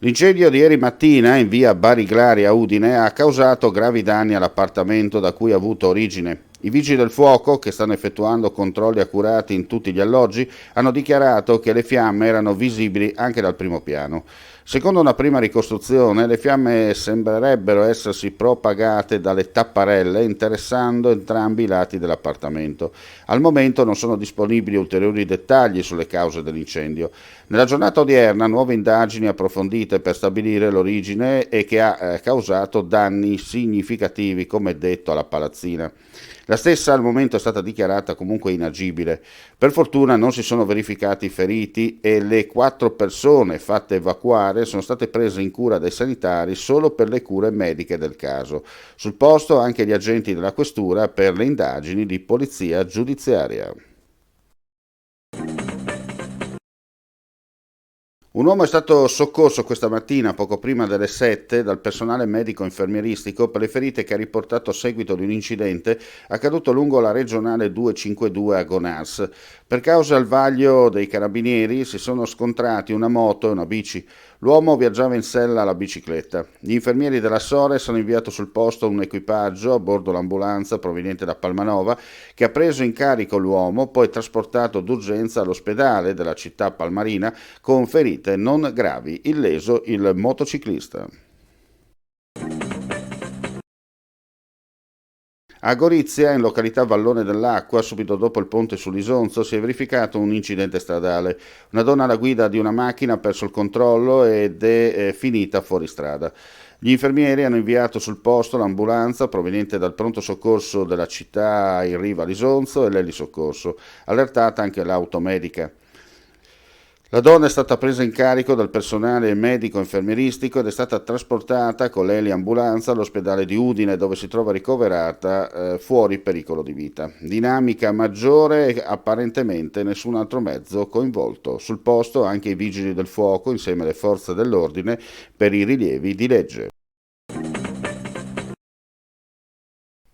L'incendio di ieri mattina in via Bariglari a Udine ha causato gravi danni all'appartamento da cui ha avuto origine. I vigili del fuoco, che stanno effettuando controlli accurati in tutti gli alloggi, hanno dichiarato che le fiamme erano visibili anche dal primo piano. Secondo una prima ricostruzione, le fiamme sembrerebbero essersi propagate dalle tapparelle interessando entrambi i lati dell'appartamento. Al momento non sono disponibili ulteriori dettagli sulle cause dell'incendio. Nella giornata odierna nuove indagini approfondite per stabilire l'origine e che ha causato danni significativi, come detto, alla palazzina. La stessa al momento è stata dichiarata comunque inagibile. Per fortuna non si sono verificati feriti e le 4 persone fatte evacuare sono state prese in cura dai sanitari solo per le cure mediche del caso. Sul posto anche gli agenti della questura per le indagini di polizia giudiziaria. Un uomo è stato soccorso questa mattina, poco prima delle 7, dal personale medico-infermieristico per le ferite che ha riportato a seguito di un incidente accaduto lungo la regionale 252 a Gonars. Per causa al vaglio dei carabinieri si sono scontrati una moto e una bici. L'uomo viaggiava in sella alla bicicletta. Gli infermieri della Sores hanno inviato sul posto un equipaggio a bordo l'ambulanza proveniente da Palmanova che ha preso in carico l'uomo, poi trasportato d'urgenza all'ospedale della città palmarina con ferite non gravi, illeso il motociclista. A Gorizia, in località Vallone dell'Acqua, subito dopo il ponte sull'Isonzo, si è verificato un incidente stradale. Una donna alla guida di una macchina ha perso il controllo ed è finita fuori strada. Gli infermieri hanno inviato sul posto l'ambulanza proveniente dal pronto soccorso della città in riva all'Isonzo e l'elisoccorso, allertata anche l'auto medica. La donna è stata presa in carico dal personale medico-infermieristico ed è stata trasportata con l'eliambulanza all'ospedale di Udine dove si trova ricoverata fuori pericolo di vita. Dinamica maggiore e apparentemente nessun altro mezzo coinvolto. Sul posto anche i vigili del fuoco insieme alle forze dell'ordine per i rilievi di legge.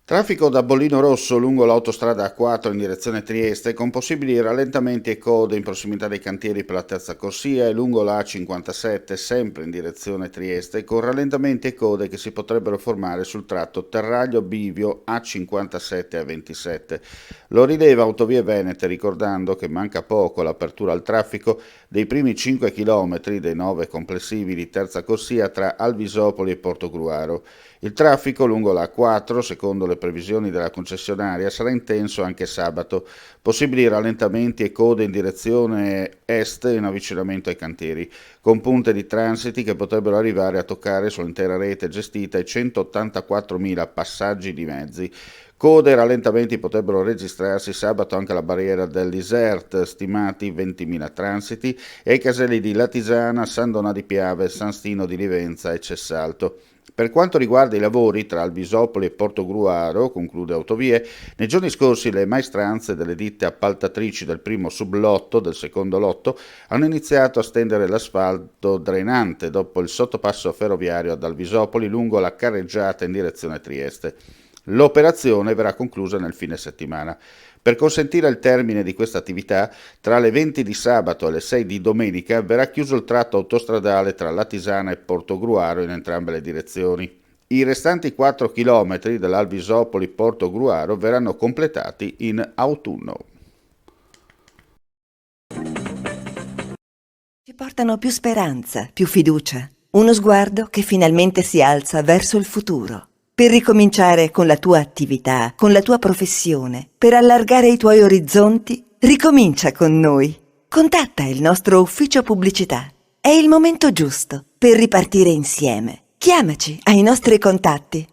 Traffico da bollino rosso lungo l'autostrada A4 in direzione Trieste con possibili rallentamenti e code in prossimità dei cantieri per la terza corsia e lungo la A57 sempre in direzione Trieste con rallentamenti e code che si potrebbero formare sul tratto Terraglio-Bivio A57 e A27. Lo rileva Autovie Venete ricordando che manca poco all'apertura al traffico dei primi 5 km dei 9 complessivi di terza corsia tra Alvisopoli e Portogruaro. Il traffico lungo la A4, secondo le previsioni della concessionaria, sarà intenso anche sabato. Possibili rallentamenti e code in direzione est in avvicinamento ai cantieri, con punte di transiti che potrebbero arrivare a toccare sull'intera rete gestita i 184.000 passaggi di mezzi. Code e rallentamenti potrebbero registrarsi sabato anche alla barriera dell'Isert, stimati 20.000 transiti, e ai caselli di Latisana, San Donà di Piave, San Stino di Livenza e Cessalto. Per quanto riguarda i lavori tra Alvisopoli e Portogruaro, conclude Autovie, nei giorni scorsi le maestranze delle ditte appaltatrici del primo sublotto, del secondo lotto, hanno iniziato a stendere l'asfalto drenante dopo il sottopasso ferroviario ad Alvisopoli lungo la carreggiata in direzione Trieste. L'operazione verrà conclusa nel fine settimana. Per consentire il termine di questa attività, tra le 20 di sabato e le 6 di domenica verrà chiuso il tratto autostradale tra Latisana e Portogruaro in entrambe le direzioni. I restanti 4 km dell'Alvisopoli-Portogruaro verranno completati in autunno. Ci portano più speranza, più fiducia, uno sguardo che finalmente si alza verso il futuro. Per ricominciare con la tua attività, con la tua professione, per allargare i tuoi orizzonti, ricomincia con noi. Contatta il nostro ufficio pubblicità. È il momento giusto per ripartire insieme. Chiamaci ai nostri contatti